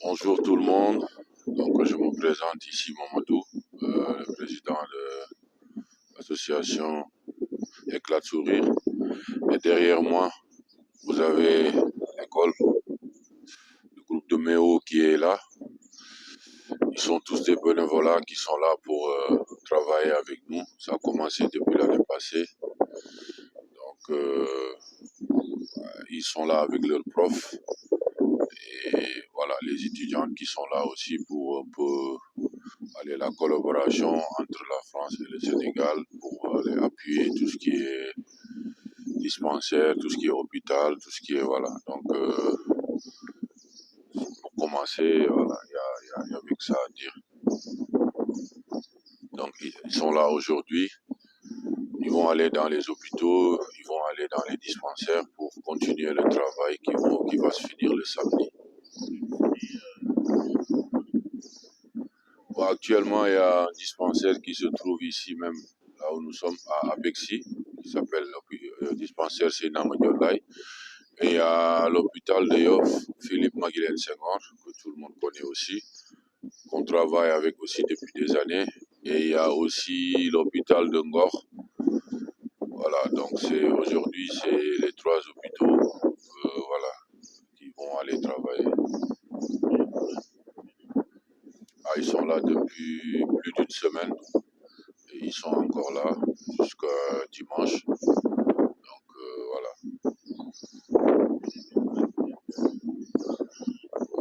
Bonjour tout le monde. Donc, je me présente ici Mamadou, le président de l'association Éclat de Sourire. Et derrière moi, vous avez l'école, le groupe de Méo qui est là. Ils sont tous des bénévolats qui sont là pour travailler avec nous. Ça a commencé depuis l'année passée. Donc, ils sont là avec leurs profs. Et voilà, les étudiantes qui sont là aussi pour un peu aller la collaboration entre la France et le Sénégal pour aller appuyer tout ce qui est dispensaire, tout ce qui est hôpital, tout ce qui est voilà. Donc pour commencer, voilà, il y a avec ça à dire. Donc ils sont là aujourd'hui. Ils vont aller dans les hôpitaux, ils vont aller dans les dispensaires pour continuer le travail qui va se finir le samedi. Bon, actuellement, il y a un dispensaire qui se trouve ici même, là où nous sommes, à Bexy, qui s'appelle le dispensaire Seyna Madiolay. Et il y a l'hôpital de Yoff, Philippe Maguilène Senghor, que tout le monde connaît aussi, qu'on travaille avec aussi depuis des années. Et il y a aussi l'hôpital de Ngor. Voilà, donc aujourd'hui, c'est les trois hôpitaux voilà, qui vont aller travailler. Ah, ils sont là depuis plus d'une semaine. Et ils sont encore là jusqu'à dimanche. Donc voilà.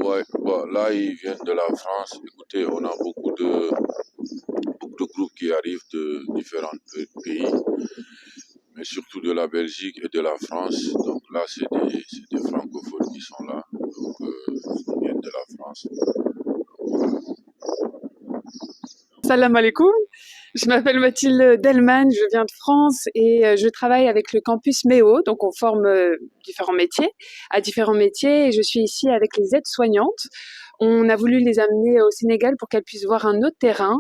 Ouais, bon, là ils viennent de la France. Écoutez, on a beaucoup de groupes qui arrivent de différents pays, mais surtout de la Belgique et de la France. Donc là, c'est des francophones qui sont là. Donc ils viennent de la France. Salam alaikum, je m'appelle Mathilde Delman, je viens de France et je travaille avec le campus MEO, donc on forme différents métiers, et je suis ici avec les aides-soignantes. On a voulu les amener au Sénégal pour qu'elles puissent voir un autre terrain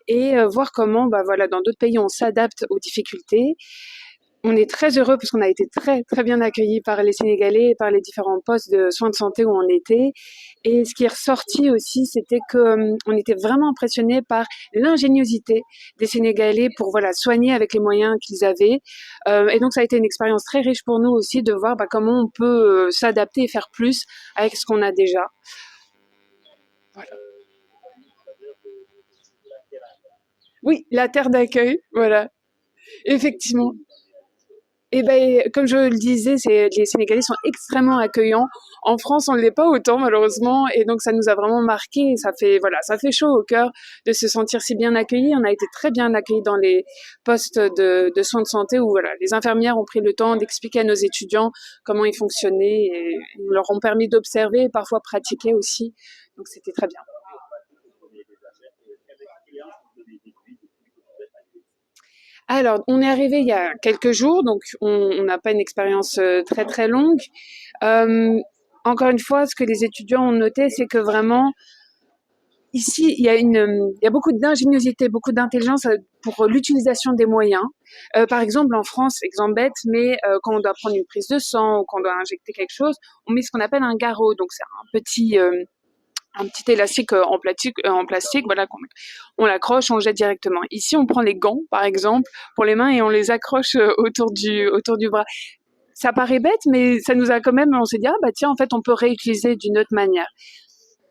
et voir comment, voilà, dans d'autres pays on s'adapte aux difficultés. On est très heureux parce qu'on a été très très bien accueillis par les Sénégalais et par les différents postes de soins de santé où on était. Et ce qui est ressorti aussi, c'était que on était vraiment impressionnés par l'ingéniosité des Sénégalais pour voilà soigner avec les moyens qu'ils avaient. Et donc ça a été une expérience très riche pour nous aussi de voir comment on peut s'adapter et faire plus avec ce qu'on a déjà. Voilà. Oui, la terre d'accueil, voilà, effectivement. Et ben, comme je le disais, les Sénégalais sont extrêmement accueillants. En France, on ne l'est pas autant malheureusement, et donc ça nous a vraiment marqué. Et ça fait chaud au cœur de se sentir si bien accueillis. On a été très bien accueillis dans les postes de soins de santé où voilà, les infirmières ont pris le temps d'expliquer à nos étudiants comment ils fonctionnaient et ils leur ont permis d'observer et parfois pratiquer aussi. Donc c'était très bien. Alors, on est arrivé il y a quelques jours, donc on n'a pas une expérience très très longue. Euh, Encore une fois, ce que les étudiants ont noté, c'est que vraiment, ici, il y a beaucoup d'ingéniosité, beaucoup d'intelligence pour l'utilisation des moyens. Par exemple, en France, exemple bête, mais quand on doit prendre une prise de sang ou quand on doit injecter quelque chose, on met ce qu'on appelle un garrot. Donc, c'est un petit élastique en plastique, voilà, on l'accroche, on le jette directement. Ici, on prend les gants, par exemple, pour les mains et on les accroche autour du bras. Ça paraît bête, mais ça nous a quand même, on s'est dit, ah bah tiens, en fait, on peut réutiliser d'une autre manière.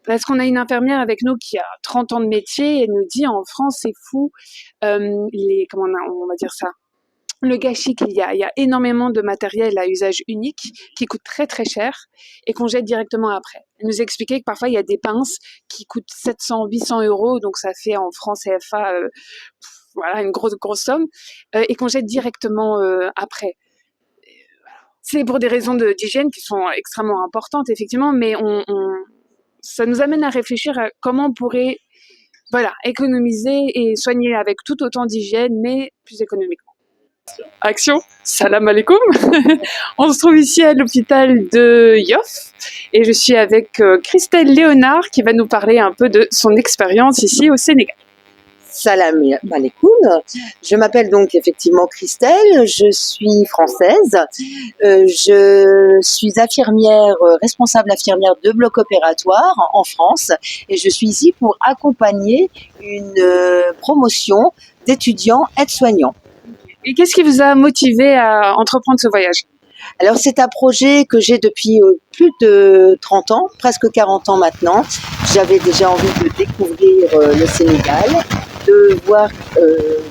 Parce qu'on a une infirmière avec nous qui a 30 ans de métier et elle nous dit, en France, c'est fou, comment on va dire ça, le gâchis qu'il y a. Il y a énormément de matériel à usage unique qui coûte très très cher et qu'on jette directement après. Elle nous expliquait que parfois il y a des pinces qui coûtent 700, 800 euros, donc ça fait en francs CFA voilà, une grosse somme, et qu'on jette directement après. C'est pour des raisons d'hygiène qui sont extrêmement importantes, effectivement, mais ça nous amène à réfléchir à comment on pourrait voilà, économiser et soigner avec tout autant d'hygiène, mais plus économiquement. Action, salam alaikum. On se trouve ici à l'hôpital de Yoff et je suis avec Christelle Léonard qui va nous parler un peu de son expérience ici au Sénégal. Salam alaikum. Je m'appelle donc effectivement Christelle, je suis française. Je suis infirmière, responsable infirmière de bloc opératoire en France et je suis ici pour accompagner une promotion d'étudiants aides-soignants. Et qu'est-ce qui vous a motivé à entreprendre ce voyage? Alors c'est un projet que j'ai depuis plus de 30 ans, presque 40 ans maintenant. J'avais déjà envie de découvrir le Sénégal, de voir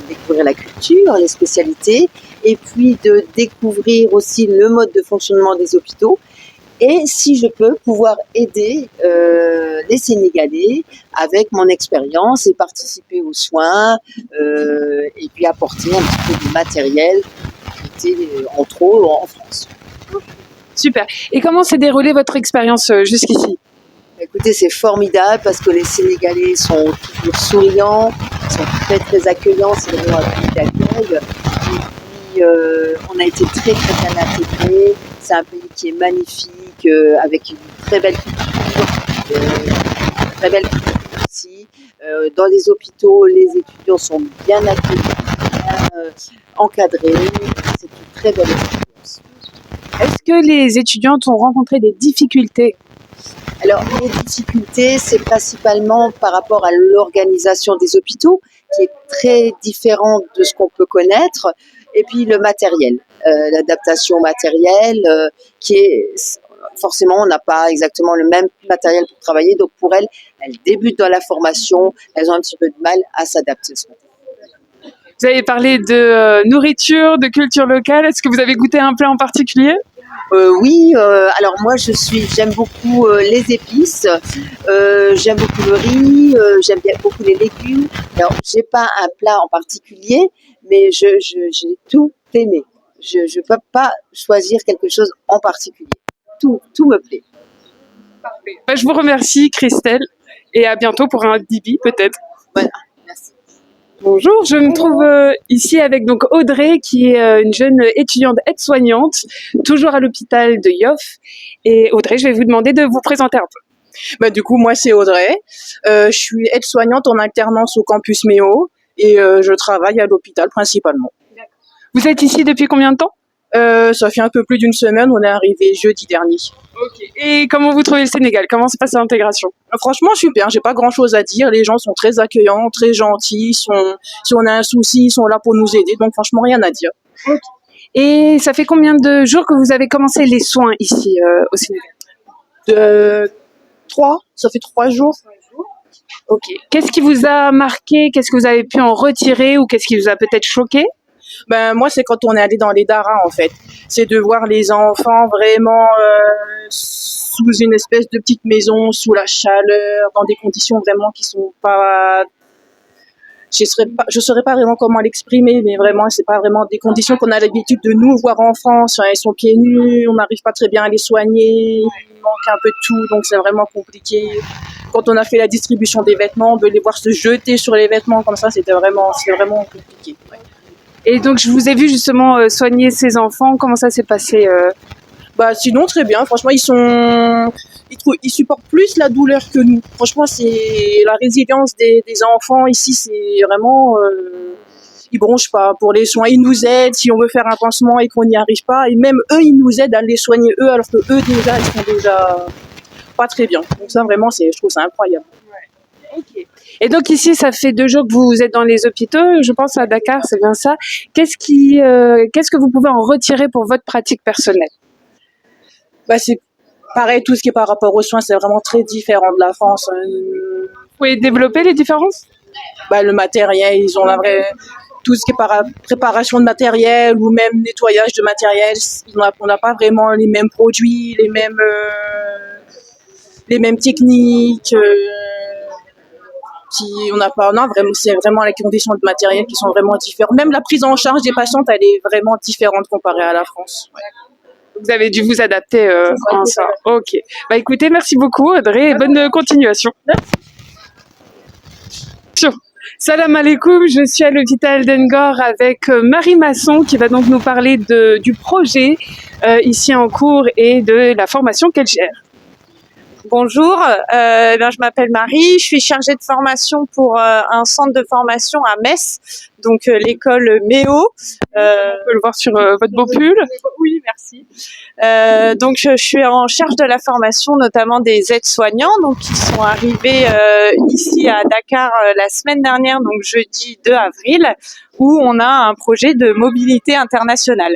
découvrir la culture, les spécialités, et puis de découvrir aussi le mode de fonctionnement des hôpitaux. Et si je peux, pouvoir aider les Sénégalais avec mon expérience et participer aux soins et puis apporter un petit peu de matériel qui était en trop en France. Super. Et comment s'est déroulée votre expérience jusqu'ici? Écoutez, c'est formidable parce que les Sénégalais sont toujours souriants, sont très très accueillants, c'est vraiment un pays d'accueil. Et puis on a été très très bien intégrés. C'est un pays qui est magnifique, avec une très belle culture, aussi. Dans les hôpitaux, les étudiants sont bien accueillis, bien encadrés. C'est une très belle expérience. Est-ce que les étudiantes ont rencontré des difficultés? Alors, les difficultés, c'est principalement par rapport à l'organisation des hôpitaux, qui est très différente de ce qu'on peut connaître, et puis le matériel, l'adaptation matérielle, qui est forcément, on n'a pas exactement le même matériel pour travailler, donc pour elles débutent dans la formation, elles ont un petit peu de mal à s'adapter. Vous avez parlé de nourriture, de culture locale. Est-ce que vous avez goûté un plat en particulier? Oui, alors moi j'aime beaucoup les épices, j'aime beaucoup le riz, j'aime bien beaucoup les légumes. Alors j'ai pas un plat en particulier, mais j'ai tout aimé. Je peux pas choisir quelque chose en particulier. Tout me plaît. Parfait. Je vous remercie Christelle et à bientôt pour un Dibi peut-être. Voilà, merci. Bonjour, je me trouve ici avec donc Audrey qui est une jeune étudiante aide-soignante, toujours à l'hôpital de Yoff. Et Audrey, je vais vous demander de vous présenter un peu. Du coup, moi, c'est Audrey. Je suis aide-soignante en alternance au campus Méo et je travaille à l'hôpital principalement. Vous êtes ici depuis combien de temps? Ça fait un peu plus d'une semaine, on est arrivé jeudi dernier. Ok. Et comment vous trouvez le Sénégal? Comment se passe l'intégration? Franchement, super, j'ai pas grand chose à dire. Les gens sont très accueillants, très gentils. Si on a un souci, ils sont là pour nous aider. Donc, franchement, rien à dire. Okay. Et ça fait combien de jours que vous avez commencé les soins ici au Sénégal? 3, ça fait 3 jours. Ok. Qu'est-ce qui vous a marqué? Qu'est-ce que vous avez pu en retirer ou qu'est-ce qui vous a peut-être choqué? Moi, c'est quand on est allé dans les darins, en fait. C'est de voir les enfants vraiment sous une espèce de petite maison, sous la chaleur, dans des conditions vraiment qui sont pas... Je saurais pas vraiment comment l'exprimer, mais vraiment, c'est pas vraiment des conditions qu'on a l'habitude de nous voir en France. Enfin, ils sont pieds nus, on n'arrive pas très bien à les soigner, il manque un peu de tout, donc c'est vraiment compliqué. Quand on a fait la distribution des vêtements, de les voir se jeter sur les vêtements comme ça, c'était vraiment compliqué. Ouais. Et donc, je vous ai vu justement soigner ces enfants. Comment ça s'est passé? Sinon, très bien. Franchement, ils supportent plus la douleur que nous. Franchement, c'est la résilience des enfants ici, c'est vraiment... ils bronchent pas pour les soins. Ils nous aident si on veut faire un pansement et qu'on n'y arrive pas. Et même eux, ils nous aident à les soigner eux, alors que eux, déjà, ils sont déjà pas très bien. Donc ça, vraiment, je trouve ça incroyable. Ouais. Ok. Et donc ici, ça fait 2 jours que vous êtes dans les hôpitaux, je pense à Dakar, c'est bien ça. Qu'est-ce que vous pouvez en retirer pour votre pratique personnelle? C'est pareil, tout ce qui est par rapport aux soins, c'est vraiment très différent de la France. Vous pouvez développer les différences? Le matériel, ils ont tout ce qui est préparation de matériel ou même nettoyage de matériel, on n'a pas vraiment les mêmes produits, les mêmes techniques. C'est vraiment les conditions de matériel qui sont vraiment différentes. Même la prise en charge des patientes, elle est vraiment différente comparée à la France. Ouais. Vous avez dû vous adapter en ça. Ok. Écoutez, merci beaucoup Audrey et bonne continuation. Merci. Salam alaikum, je suis à l'hôpital d'Engor avec Marie Masson qui va donc nous parler du projet ici en cours et de la formation qu'elle gère. Bonjour, je m'appelle Marie, je suis chargée de formation pour un centre de formation à Metz, donc l'école MEO. On peut le voir sur votre beau pull. Oui, merci. Donc je suis en charge de la formation notamment des aides-soignants, donc qui sont arrivés ici à Dakar la semaine dernière, donc jeudi 2 avril, où on a un projet de mobilité internationale.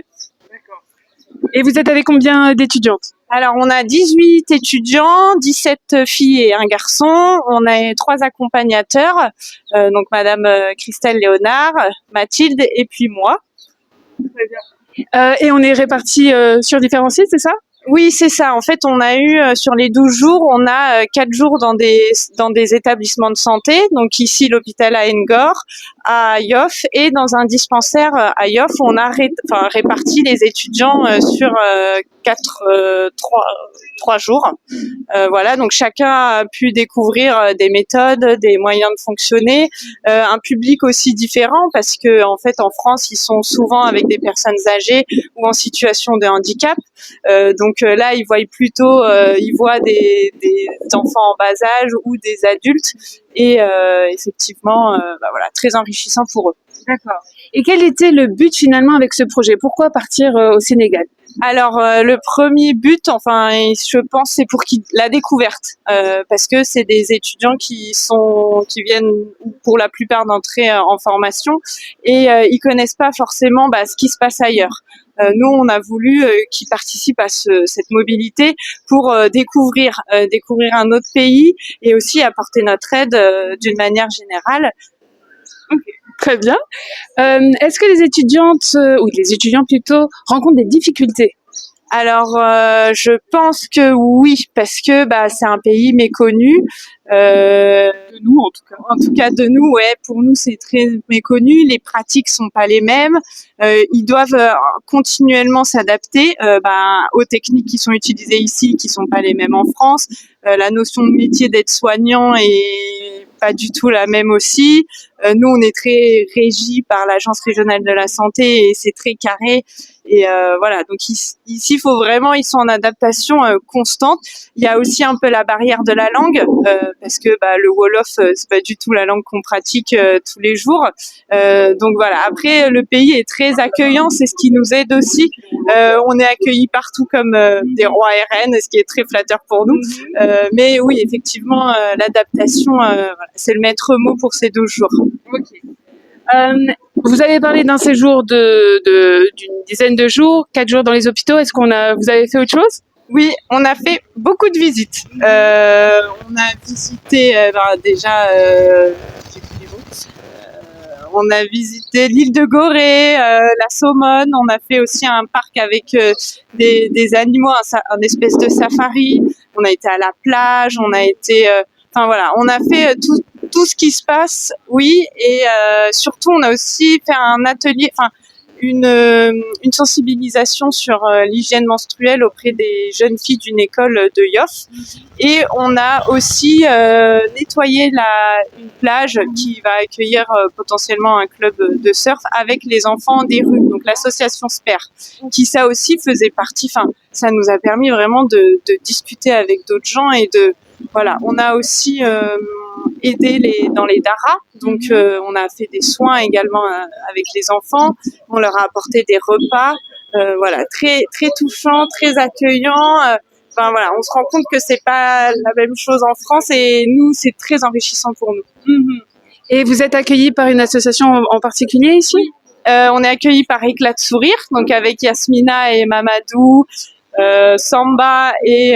Et vous êtes avec combien d'étudiantes? Alors, on a 18 étudiants, 17 filles et un garçon. On a 3 accompagnateurs, donc Madame Christelle Léonard, Mathilde et puis moi. Et on est répartis sur différents sites, c'est ça? Oui, c'est ça. En fait, on a eu sur les 12 jours, on a 4 jours dans des établissements de santé. Donc ici, l'hôpital à Ngor, à Yoff, et dans un dispensaire à Yoff, où on a réparti les étudiants sur 3 jours. Voilà, donc chacun a pu découvrir des méthodes, des moyens de fonctionner, un public aussi différent parce que en fait en France ils sont souvent avec des personnes âgées ou en situation de handicap. Donc là ils voient plutôt, des enfants en bas âge ou des adultes et effectivement, voilà, très enrichissant pour eux. D'accord. Et quel était le but finalement avec ce projet? Pourquoi partir au Sénégal? Alors le premier but, enfin, je pense, c'est pour la découverte, parce que c'est des étudiants qui viennent pour la plupart d'entrer en formation et ils connaissent pas forcément ce qui se passe ailleurs. Nous, on a voulu qu'ils participent à cette mobilité pour découvrir un autre pays et aussi apporter notre aide d'une manière générale. Très bien. Est-ce que les étudiantes, ou les étudiants plutôt, rencontrent des difficultés? Alors, je pense que oui, parce que c'est un pays méconnu. De nous, en tout cas de nous, ouais. Pour nous, c'est très méconnu. Les pratiques sont pas les mêmes. Ils doivent continuellement s'adapter aux techniques qui sont utilisées ici, qui sont pas les mêmes en France. La notion de métier d'aide-soignant est pas du tout la même aussi. Nous, on est très régi par l'Agence régionale de la santé et c'est très carré. Et voilà, donc ici, ils sont en adaptation constante. Il y a aussi un peu la barrière de la langue, parce que le Wolof, c'est pas du tout la langue qu'on pratique tous les jours. Donc voilà, après, le pays est très accueillant, c'est ce qui nous aide aussi. On est accueillis partout comme des rois et reines, ce qui est très flatteur pour nous. Mais oui, effectivement, l'adaptation, voilà, c'est le maître mot pour ces 12 jours. Okay. Vous avez parlé d'un séjour d'une dizaine de jours, 4 jours dans les hôpitaux. Vous avez fait autre chose? Oui, on a fait beaucoup de visites. On a visité on a visité l'île de Gorée, la Saumone. On a fait aussi un parc avec des animaux, un espèce de safari. On a été à la plage, on a été... voilà, on a fait tout ce qui se passe, oui. Et surtout, on a aussi fait un atelier... une sensibilisation sur l'hygiène menstruelle auprès des jeunes filles d'une école de Yoff. Et on a aussi nettoyé une plage qui va accueillir potentiellement un club de surf avec les enfants des rues, donc l'association SPER, qui ça aussi faisait partie, ça nous a permis vraiment de discuter avec d'autres gens et voilà, on a aussi aidé dans les daras, donc on a fait des soins également avec les enfants, on leur a apporté des repas, voilà, très très touchant, très accueillant. Voilà, on se rend compte que c'est pas la même chose en France et nous, c'est très enrichissant pour nous. Et vous êtes accueillis par une association en particulier ici? On est accueillis par Éclat de Sourire, donc avec Yasmina et Mamadou, Samba et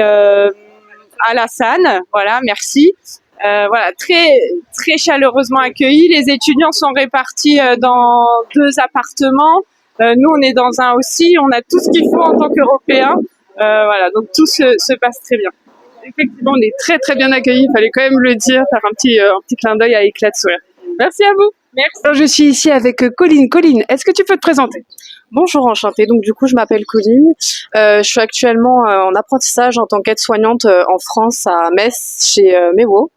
Alassane. Voilà, merci. Voilà, très très chaleureusement accueillis. Les étudiants sont répartis dans 2 appartements. Nous, on est dans un aussi. On a tout ce qu'il faut en tant qu'Européens. Voilà, donc tout se passe très bien. Effectivement, on est très très bien accueillis. Il fallait quand même le dire, faire un petit clin d'œil à Éclat de Sourire. Merci à vous. Merci. Alors, je suis ici avec Colline. Colline, est-ce que tu peux te présenter? Bonjour, enchantée. Donc du coup, je m'appelle Colline. Je suis actuellement en apprentissage en tant qu'aide-soignante en France à Metz chez MEO.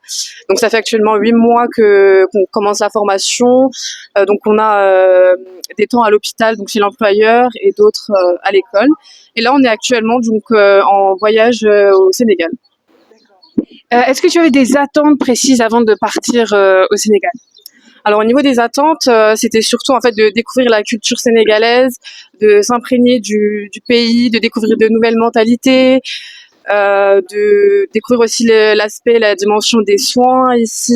Donc ça fait actuellement 8 mois qu'on commence la formation. Donc on a des temps à l'hôpital, donc chez l'employeur, et d'autres à l'école. Et là, on est actuellement donc en voyage au Sénégal. Est-ce que tu avais des attentes précises avant de partir au Sénégal? Alors au niveau des attentes, c'était surtout en fait de découvrir la culture sénégalaise, de s'imprégner du pays, de découvrir de nouvelles mentalités, de découvrir aussi l'aspect, la dimension des soins ici.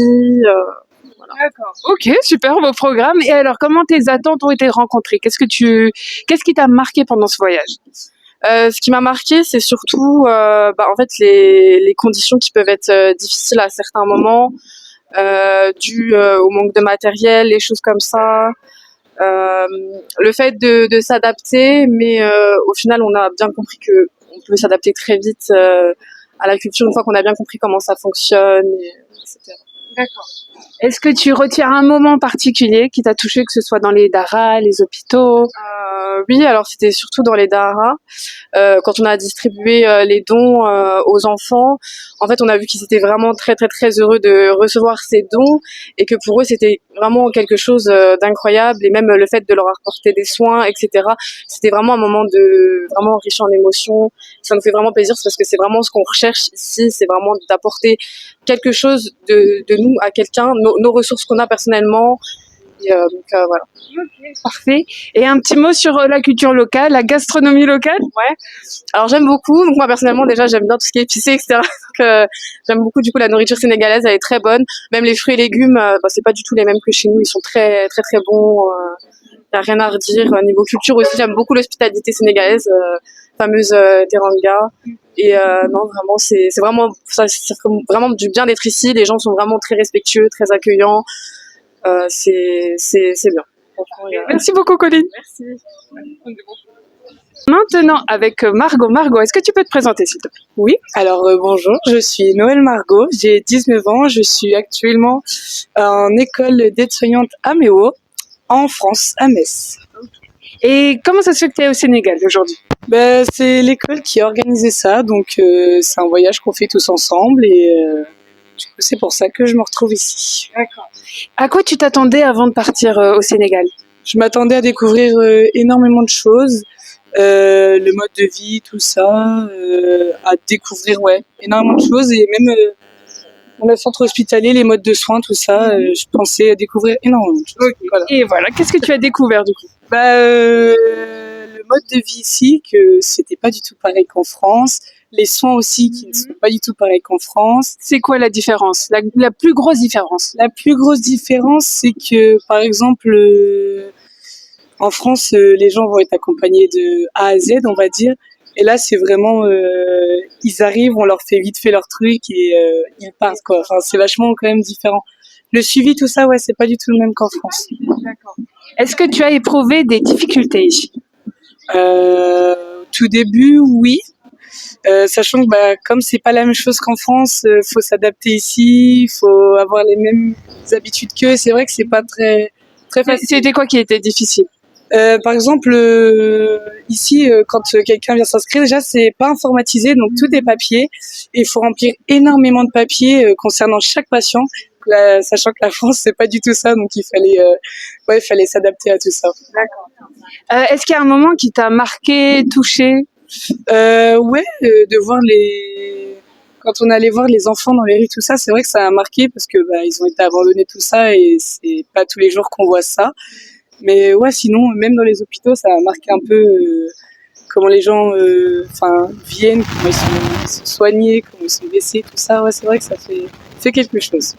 D'accord. Ok, super beau programme. Et alors, comment tes attentes ont été rencontrées? Qu'est-ce qui t'a marqué pendant ce voyage? Ce qui m'a marqué, c'est surtout en fait les conditions qui peuvent être difficiles à certains moments, dues au manque de matériel, les choses comme ça. Le fait de s'adapter, mais au final, on a bien compris que on peut s'adapter très vite à la culture une fois qu'on a bien compris comment ça fonctionne, etc. D'accord. Est-ce que tu retiens un moment particulier qui t'a touché, que ce soit dans les daras, les hôpitaux? Oui, alors c'était surtout dans les daras. Quand on a distribué les dons aux enfants, en fait, on a vu qu'ils étaient vraiment très très très heureux de recevoir ces dons et que pour eux, c'était vraiment quelque chose d'incroyable et même le fait de leur apporter des soins, etc. C'était vraiment un moment vraiment riche en émotions. Ça nous fait vraiment plaisir parce que c'est vraiment ce qu'on recherche ici, c'est vraiment d'apporter quelque chose de nous à quelqu'un, nos ressources qu'on a personnellement. Et, voilà. Parfait. Et un petit mot sur la culture locale, la gastronomie locale? Ouais. Alors j'aime beaucoup. Donc moi personnellement déjà j'aime bien tout ce qui est épicé, etc. Donc j'aime beaucoup du coup la nourriture sénégalaise, elle est très bonne. Même les fruits et légumes, c'est pas du tout les mêmes que chez nous. Ils sont très très très bons. Y a rien à redire. Niveau culture aussi, j'aime beaucoup l'hospitalité sénégalaise, fameuse teranga. Et non vraiment c'est vraiment ça fait vraiment du bien d'être ici. Les gens sont vraiment très respectueux, très accueillants. C'est bien. Merci beaucoup, Colline. Merci. Maintenant, avec Margot. Margot, est-ce que tu peux te présenter, s'il te plaît? Oui, alors bonjour, je suis Noël Margot, j'ai 19 ans, je suis actuellement en école d'aide-soignante à Méo, en France, à Metz. Et comment ça se fait que tu es au Sénégal aujourd'hui? C'est l'école qui a organisé ça, donc c'est un voyage qu'on fait tous ensemble et du coup c'est pour ça que je me retrouve ici. D'accord. À quoi tu t'attendais avant de partir au Sénégal? Je m'attendais à découvrir énormément de choses, le mode de vie, tout ça, à découvrir énormément de choses et même dans le centre hospitalier, les modes de soins, tout ça, je pensais découvrir énormément de choses. Okay. Voilà. Et voilà, qu'est-ce que tu as découvert du coup? Le mode de vie ici, que c'était pas du tout pareil qu'en France. Les soins aussi, qui ne sont pas du tout pareils qu'en France. C'est quoi la différence, la plus grosse différence? La plus grosse différence, c'est que, par exemple, en France, les gens vont être accompagnés de A à Z, on va dire. Et là, c'est vraiment, ils arrivent, on leur fait vite fait leur truc et ils partent, quoi. Enfin, c'est vachement quand même différent. Le suivi, tout ça, c'est pas du tout le même qu'en France. D'accord. Est-ce que tu as éprouvé des difficultés ici? Tout début, oui. Sachant que comme c'est pas la même chose qu'en France, faut s'adapter ici, faut avoir les mêmes habitudes qu'eux. C'est vrai que c'est pas très très facile. C'était quoi qui était difficile? Par exemple, ici, quand quelqu'un vient s'inscrire, déjà c'est pas informatisé, donc tout est papier. Et il faut remplir énormément de papiers concernant chaque patient. Sachant que la France c'est pas du tout ça, donc il fallait s'adapter à tout ça. D'accord. Est-ce qu'il y a un moment qui t'a marqué, touché? De voir quand on allait voir les enfants dans les rues, tout ça, c'est vrai que ça a marqué parce que ils ont été abandonnés, tout ça, et c'est pas tous les jours qu'on voit ça. Mais sinon, même dans les hôpitaux, ça a marqué un peu comment les gens viennent, comment ils sont soignés, comment ils sont blessés, tout ça. Ouais, c'est vrai que ça fait quelque chose.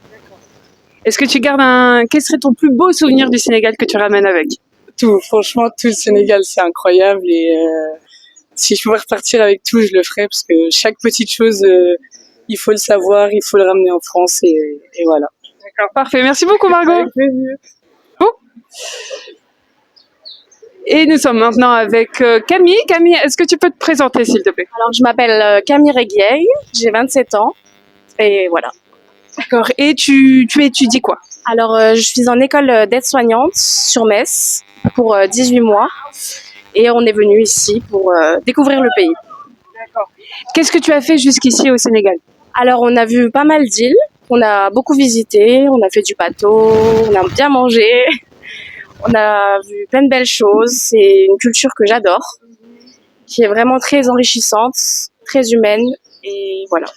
Est-ce que tu gardes quel serait ton plus beau souvenir du Sénégal que tu ramènes avec? Tout, franchement, tout le Sénégal, c'est incroyable et si je pouvais repartir avec tout, je le ferais parce que chaque petite chose, il faut le savoir, il faut le ramener en France et voilà. D'accord, parfait. Merci beaucoup, Margot. Avec plaisir. Bon. Et nous sommes maintenant avec Camille. Camille, est-ce que tu peux te présenter, s'il te plaît? Alors, je m'appelle Camille Reguieil, j'ai 27 ans et voilà. D'accord. Et tu étudies quoi? Alors, je suis en école d'aide-soignante sur Metz pour 18 mois et on est venu ici pour découvrir le pays. D'accord. Qu'est-ce que tu as fait jusqu'ici au Sénégal? Alors, on a vu pas mal d'îles, on a beaucoup visité, on a fait du bateau, on a bien mangé, on a vu plein de belles choses. C'est une culture que j'adore, qui est vraiment très enrichissante, très humaine et voilà.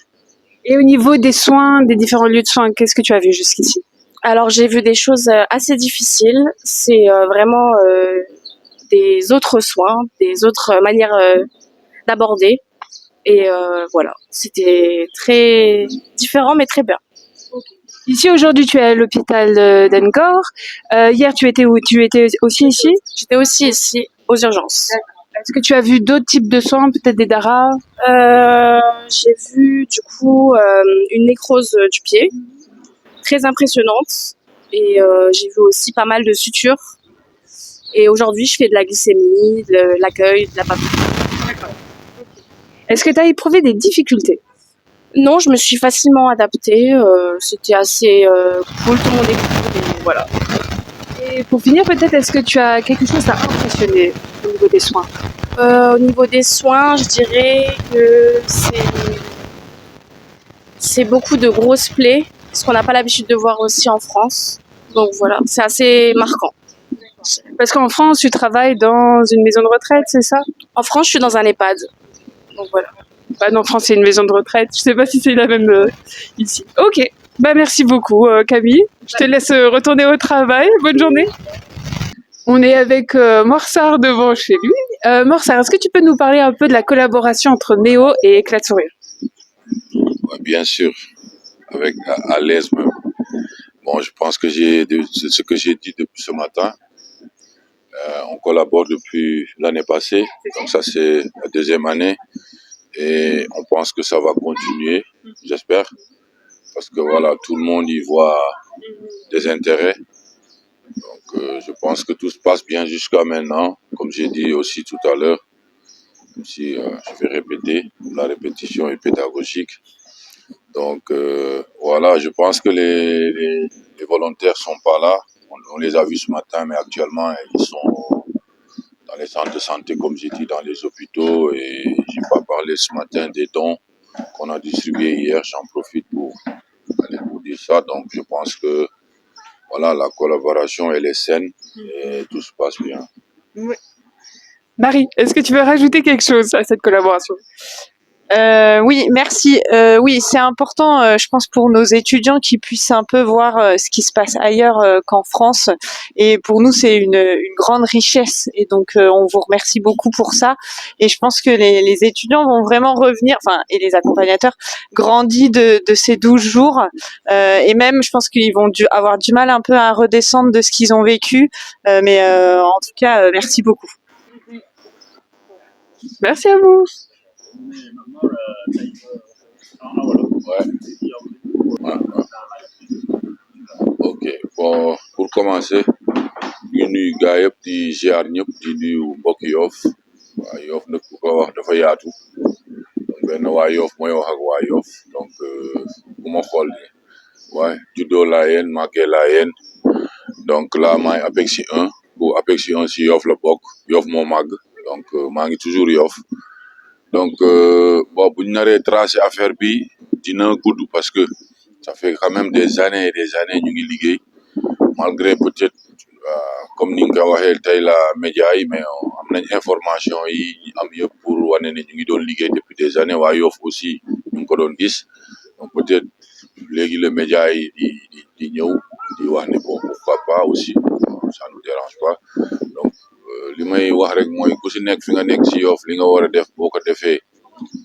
Et au niveau des soins, des différents lieux de soins, qu'est-ce que tu as vu jusqu'ici? Alors j'ai vu des choses assez difficiles. C'est vraiment des autres soins, des autres manières d'aborder. Et voilà, c'était très différent mais très bien. Ici, aujourd'hui, tu es à l'hôpital d'Angkor. Hier, tu étais où? Tu étais aussi ici? J'étais aussi ici aux urgences. Est-ce que tu as vu d'autres types de soins, peut-être des daras? J'ai vu du coup une nécrose du pied, très impressionnante. Et j'ai vu aussi pas mal de sutures. Et aujourd'hui, je fais de la glycémie, de l'accueil, de la papille. Est-ce que tu as éprouvé des difficultés? Non, je me suis facilement adaptée. C'était assez cool, tout le monde est cool. Et voilà. Et pour finir, peut-être, est-ce que tu as quelque chose à impressionner au niveau des soins? Au niveau des soins, je dirais que c'est beaucoup de grosses plaies, ce qu'on n'a pas l'habitude de voir aussi en France. Donc voilà, c'est assez marquant. Parce qu'en France, tu travailles dans une maison de retraite, c'est ça? En France, je suis dans un EHPAD. Donc voilà. Bah, en France, c'est une maison de retraite. Je sais pas si c'est la même ici. Ok. Bah, merci beaucoup, Camille. Je te laisse retourner au travail. Bonne journée. On est avec Morsar devant chez lui. Morsar, est-ce que tu peux nous parler un peu de la collaboration entre Méo et Éclat de Sourire? Ouais, bien sûr, avec à l'aise même. Bon, je pense que c'est ce que j'ai dit depuis ce matin. On collabore depuis l'année passée, donc ça c'est la deuxième année et on pense que ça va continuer, j'espère, parce que voilà, tout le monde y voit des intérêts. Donc je pense que tout se passe bien jusqu'à maintenant, comme j'ai dit aussi tout à l'heure, même si je vais répéter, la répétition est pédagogique. Donc voilà, je pense que les volontaires sont pas là. On les a vus ce matin, mais actuellement ils sont dans les centres de santé, comme j'ai dit, dans les hôpitaux. Et j'ai pas parlé ce matin des dons qu'on a distribués hier. J'en profite pour aller vous dire ça. Donc je pense que voilà, la collaboration elle est saine et tout se passe bien. Oui. Marie, est-ce que tu veux rajouter quelque chose à cette collaboration? Oui, merci. Oui, c'est important, je pense, pour nos étudiants qui puissent un peu voir ce qui se passe ailleurs qu'en France. Et pour nous, c'est une grande richesse. Et donc, on vous remercie beaucoup pour ça. Et je pense que les étudiants vont vraiment revenir, enfin, et les accompagnateurs, grandis de ces 12 jours. Et même, je pense qu'ils vont avoir du mal un peu à redescendre de ce qu'ils ont vécu. Mais en tout cas, merci beaucoup. Merci à vous. Ouais. Ouais, ouais. Ok, bon, pour commencer, ñu nuyu gaa yëpp di ziar ñëpp di nuyu mbokk Yoff. waa Yoff nag ku ko wax dafa yaatu donc benn waa Yoff mooy wax ak waa Yoff donc bu ma xool ne waaye juddoo Laayeen màggee Laayeen donc là maay APEXI 1 bu APEXI 1 si Yoff la bokk Yoff moo màgg donc maa ngi toujours Yoff donc bon bu ñu naree tracé affaire bi dina gudd parce que ça fait quand même des années et des années ñu ngi liggéey malgré peut-être comme ni nga ko waxee tey la média yi mais am nañ information yi am yëpp pour wane ne ñu ngi doon liggéey depuis des années waa Yoff aussi ñu ngi ko doon gis donc peut-être léegi le média yi di ñëw di wax ne bon pourquoi pas aussi ça nous dérange pas donc li may wax rek mooy ku si nekk fi nga nekk si Yoff li nga war a def boo ko defee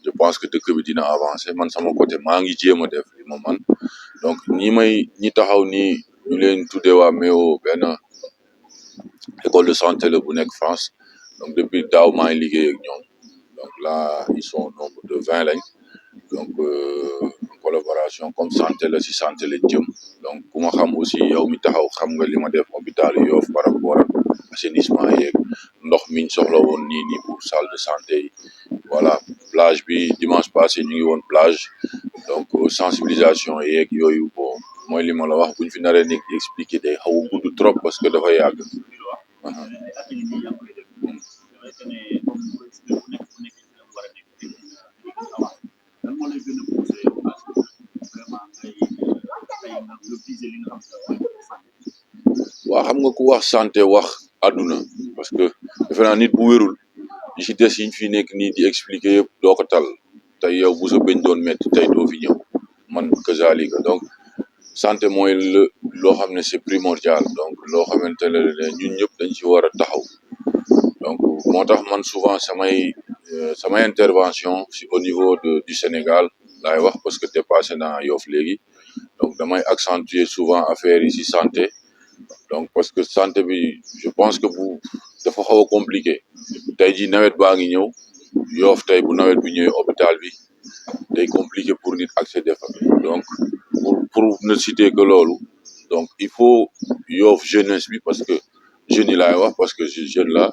je pense que dëkk bi dina avancer man sama côté maa ngi jéem a def li ma man donc ñi taxaw nii ñu leen tuddee waa Méo benn école de santé la bu nekk France donc depuis daaw maa ngi liggéey ak ñoom donc là ils sont au nombre de 20 lañ donc en collaboration comme santé la si santé lañ jëm donc ku ma xam aussi yow mi taxaw xam nga li ma def hôpital Yoff par rapport ak assainissement yeeg ndox miñ soxla woon nii pour salle de santé yi voilà plage bi dimanche passé ñu ngi woon plage donc sensibilisation yeeg yooyu bon mooy li ma la wax buñ fi naree nekk di expliquer day xaw a gudd trop parce que dafa yàgg. waa xam nga ku wax santé wax àdduna parce que defe naa nit bu wérul yi ci des yiñ fi nekk nii di expliquer yëpp doo ko tal tey yow bu sa bëñ doon metti tey doo fi ñëw man kazalika donc santé mooy loo xam ne c'est primordial donc loo xamante ne ñun ñëpp dañ ci war a taxaw donc moo tax man souvent samay intervention si au niveau du Sénégal laay wax parce que dépassé naa Yoff léegi donc damay accentuer souvent affaire yi si santé donc parce que santé bi je pense que dafa xaw a compliqué tey ji nawet baa ngi ñëw Yoff tey bu nawet bi ñëwee hôpital bi day compliqué pour nit accéder fa donc pour ne citer que loolu donc il faut Yoff jeunesse bi parce que jeunes yi laay wax parce que jeune la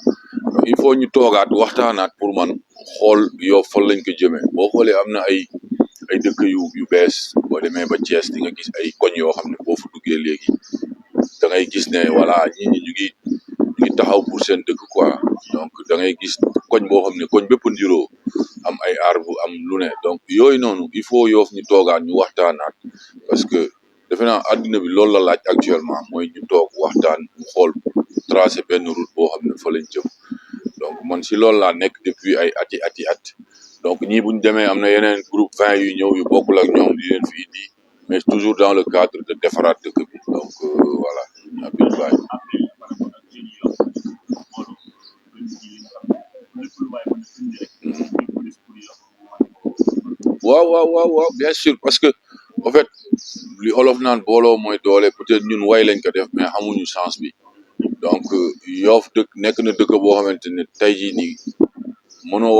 il faut ñu toogaat waxtaanaat pour man xool Yoff fan lañ ko jëmee boo xoolee am na ay dëkk yu bees boo demee ba Thiès di nga gis ay koñ yoo xam ne boo fa duggee léegi da ngay gis ne voilà ñi ñu ngi taxaw pour seen dëkk quoi donc da ngay gis koñ boo xam ne koñ bépp ndiroo am ay arbre am lu ne donc yooyu noonu il faut Yoff ñu toogaat ñu waxtaanaat parce que defe naa àddina bi loolu la laaj actuellement mooy ñu toog waxtaan ñu xool tracé benn route boo xam ne fa lañ jëm donc man si loolu laa nekk depuis ay ati at donc ñii buñ demee am na yeneen groupe 20 yu ñëw yu bokkul ak ñoom di leen fi indi mais toujours dans le cadre de defaraat dëkk bi donc voilà Abdoulaye waaw bien sûr parce que en fait li olof naan booloo mooy doole peut-être ñun way lañ ko def mais amuñu chance bi donc Yoff nekk na dëkk boo xamante ne tey jii nii mënoo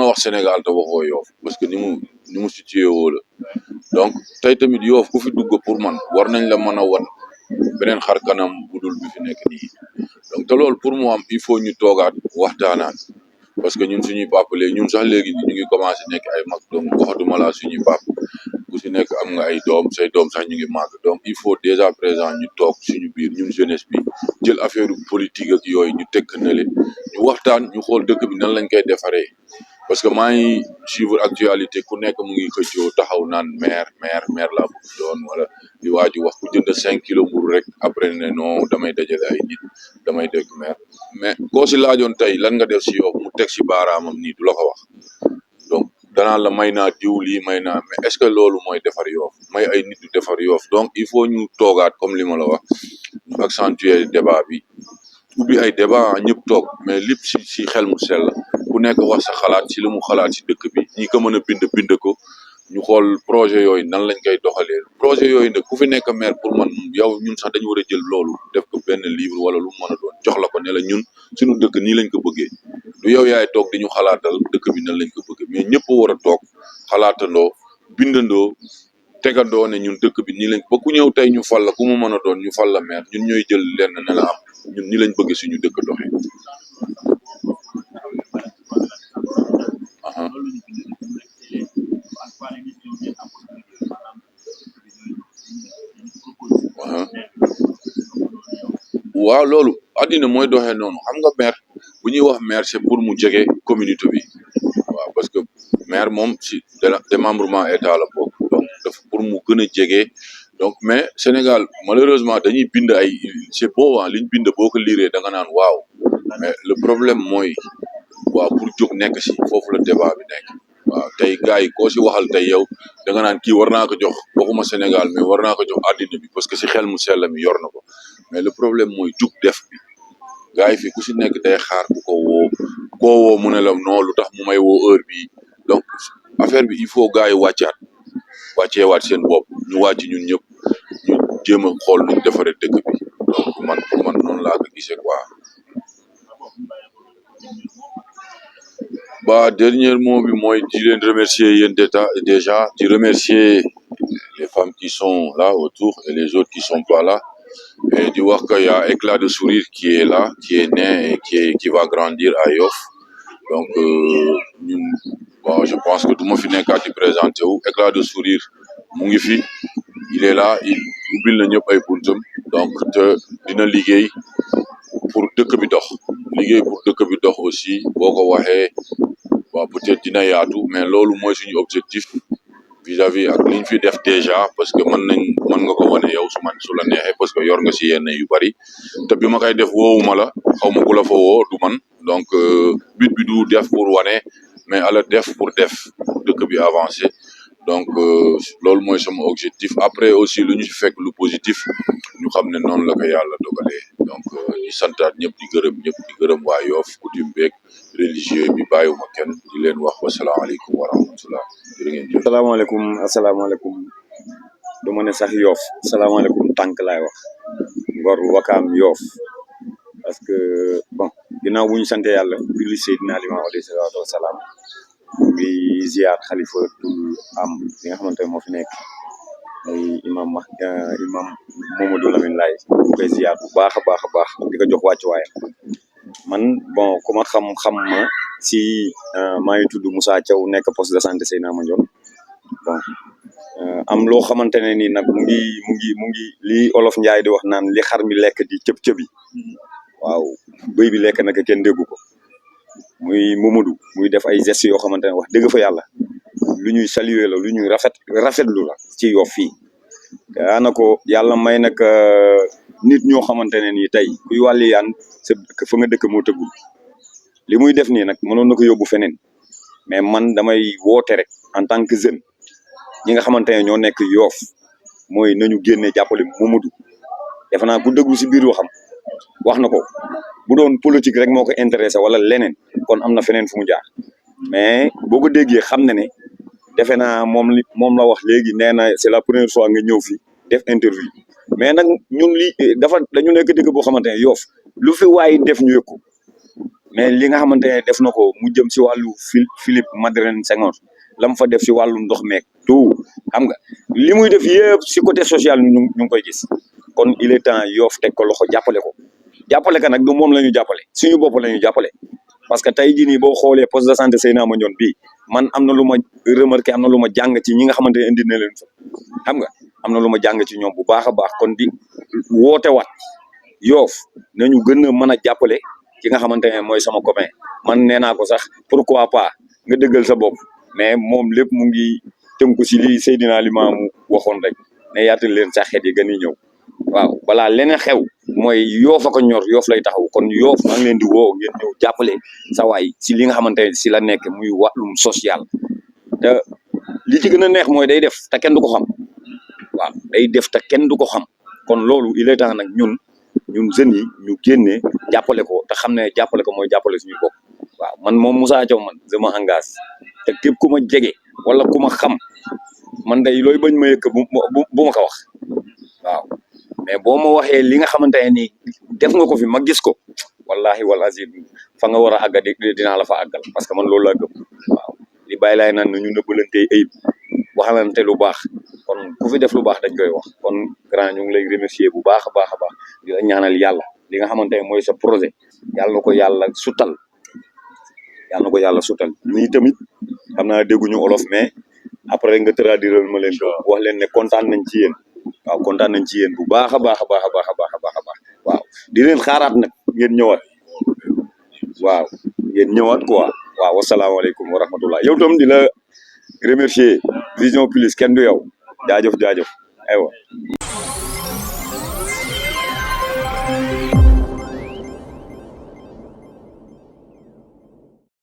wax Sénégal te waxoo Yoff parce que ni mu situé woo la donc tey tamit Yoff ku fi dugg pour man war nañ la mën a wan beneen xar kanam bu dul bi fi nekk nii donc te loolu pour mu am il faut ñu toogaat waxtaanaat parce que ñun suñuy papa léegi ñun sax léegi ñu ngi commencé nekk ay mag donc waxatuma la suñuy papa ku si nekk am nga ay doom say doom sax ñu ngi màgg donc il faut déjà présent ñu toog suñu biir ñun jeunesse bi jël affaire politique ak yooyu ñu tekk na le ñu waxtaan ñu xool dëkk bi nan lañ koy defaree parce que maa ngi suivre actualité ku nekk mu ngi xëccoo taxaw naan maire laa bëgg doon wala di waa ji wax ku jënd 5 kilos mburu rek après ne non damay dajale ay nit damay dégg maire mais koo si laajoon tey lan nga def si Yoff mu teg si baaraamam nii du la ko wax donc danaa la may naa diw lii may naa mais est-ce que loolu mooy defar Yoff may ay nit du defar Yoff donc il faut ñu toogaat comme li ma la wax ñu accentuer débat bi ubbi ay débat ñëpp toog mais lépp si xel mu sell ku nekk wax sa xalaat si lu mu xalaat si dëkk bi ñi ko mën a bind ko ñu xool projet yooyu nan lañ koy doxalee projet yooyu nag ku fi nekk maire pour man yow ñun sax dañu war a jël loolu def ko benn livre wala lu mu mën a doon jox la ko ne la ñun suñu dëkk nii lañ ko bëggee du yow yaay toog di ñu xalaatal dëkk bi nan lañ ko bëggee mais ñëpp war a toog xalaatandoo bindandoo tegandoo ne ñun dëkk bi nii lañ ba ku ñëw tey ñu fal la ku mu mën a doon ñu fal la maire ñun ñooy jël lenn ne la am ñun nii lañ bëgg suñu dëkk doxee. waaw loolu àddina mooy doxee noonu xam nga maire bu ñuy wax maire c'est pour mu jege communauté bi waaw parce que maire moom si démembrement état la bokk donc dafa pour mu gën a jege donc mais Sénégal malheureusement dañuy bind ay c'est beau liñ bind boo ko liiree da nga naan waaw mais le problème mooy waaw pour jóg nekk si foofu la débat bi nekk waaw tey gars yi koo si waxal tey yow da nga naan kii war naa ko jox waxuma Sénégal mais war naa ko jox àddina bi parce que si xel mu sell mi yor na ko mais le problème mooy jug def bi gars yi fii ku si nekk day xaar ku ko woo mu ne la non lu tax mu may woo heure bi donc affaire bi il faut gars yi wàcceewaat seen bopp ñu wàcc ñun ñëpp ñu jéem a xool nuñ defaree dëkk bi donc man pour man noonu laa ko gisee quoi. Bah dernier mot bi mooy di leen remercier yéen déjà di remercier les femmes qui sont là autour et les autres qui sont pas là et di wax que y a Éclat de Sourire qui est là qui est né et qui va grandir à Yoff donc ñun bon je pense que du ma fi nekkaat di présenté wu Éclat de Sourire mu ngi fi il est là il ubbil na ñëpp ay buntam donc te dina liggéey pour dëkk bi dox aussi boo ko waxee bon peut-être dina yaatu mais loolu mooy suñu objectif vis-à-vis ak liñ fi def déjà parce que mën nga ko wane yow su la neexee parce que yor nga si yenn yu bari te bi ma koy def woowuma la xaw ma ku la fa woo du man donc but bi du def pour wane mais ala def pour dëkk bi avancer donc loolu mooy sama objectif après aussi lu ñu fekk lu positif ñu xam ne noonu la ko yàlla dogalee donc di santaat ñëpp di gërëm waa Yoff coutume beeg religieux bi bàyyiwuma kenn di leen wax wasalaamaaleykum wa rahmatullah jërë ngeen jëf. asalaamaaleykum du ma ne sax Yoff asalaamaaleykum tànk laay wax Ngor Wakaam Yoff parce que bon ginnaaw bu ñu sante yàlla julli Seydina Limaamu alayhi salaatu wa salaam ngi ziar xalifa tul am li nga xamante ne moo fi nekk muy imam Mamadou Lamine Laye ñu koy ziar bu baax a baax di ko jox wàccuwaayam man bon ku ma xam ma si maa ngi tudd Moussa Thiaw nekk poste de santé Seyna Mandione bon am loo xamante ne ni nag mu ngi li olof Njaay di wax naan li xar mi lekk di cëb-cëbi waaw bëy bi lekk nag kenn déggu ko muy Mamadou muy def ay gestes yoo xamante ne wax dëgg fa yàlla lu ñuy saluer la lu ñuy rafetlu la ci Yoff fii daanaka yàlla may nag nit ñoo xamante ne nii tey kuy wàlli yaan sa fa nga dëkk moo tëggul li muy def nii nag mënoon na ko yóbbu feneen mais man damay woote rek en tant que jeune ñi nga xamante ne ñoo nekk Yoff mooy nañu génne jàppale Mamadou defe naa ku déglu si biir waxam wax na ko bu doon politique rek moo ko intéressé wala leneen kon am na feneen fu mu jaar mais boo ko déggee xam na ne defe naa moom la wax léegi nee na c'est la première fois nga ñëw fi def interview mais nag ñun dañu nekk dëgg boo xamante ne Yoff lu fi waay def ñu yëg ko mais li nga xamante ne def na ko mu jëm si wàllu Philippe Madeleine Senghor la mu fa def si wàllu ndox meeg tout xam nga li muy def yëpp si côté social ñu ngi koy gis kon il est temps Yoff teg ko loxo jàppale ko nag du moom la ñu jàppale suñu bopp la ñu jàppale parce que tey jii nii boo xoolee poste de santé Seyna Mandione bii man am na lu ma remarqué am na lu ma jàng ci ñi nga xamante ne indi na leen fa xam nga am na lu ma jàng ci ñoom bu baax a baax kon di woote waat Yoff nañu gën a mën a jàppale ki nga xamante ne mooy sama copain man nee naa ko sax pourquoi pas nga dëggal sa bopp mais moom lépp mu ngi tënku si lii Seydina Limaamu waxoon rek ne yaatal leen sax xeet yi gën a ñëw waaw balaa leneen xew mooy Yoff a ko ñor Yoff lay taxaw kon Yoff maa ngi leen di woo ngeen ñëw jàppale sa waay si li nga xamante ne si la nekk muy wàllum social te li ci gën a neex mooy day def te kenn du ko xam waaw day def te kenn du ko xam kon loolu il est temps nag ñun jeunes yi ñu génne jàppale ko te xam ne jàppale ko mooy jàppale suñu bopp waaw man moom Moussa Thiaw man je m'engage te képp ku ma jege wala ku ma xam man day looy bañ ma yëkk bu ma ko wax waaw mais boo ma waxee li nga xamante ne nii def nga ko fi ma gis ko wallahi wal azim fa nga war a àgga dinaa la fa àggal parce que man loolu laa gëm waaw li bàyyi laay naan na ñu nëbbalante ayib waxalante lu baax kon ku fi def lu baax dañ koy wax kon grand ñu ngi lay remercier bu baax a baax di la ñaanal yàlla li nga xamante ne mooy sa projet yàlla na ko yàlla sutal nii tamit xam naa dégguñu olof mais après nga traduire ma leen ko wax leen ne kontaan nañ ci yéen waaw kontaan nañ ci yéen bu baax a baax waaw di leen xaaraat nag ngeen ñëwaat waaw quoi waaw wasalaamaaleykum wa rahmatullah yow tam di la remercier Vision Plus kenn du yow jaajëf aywa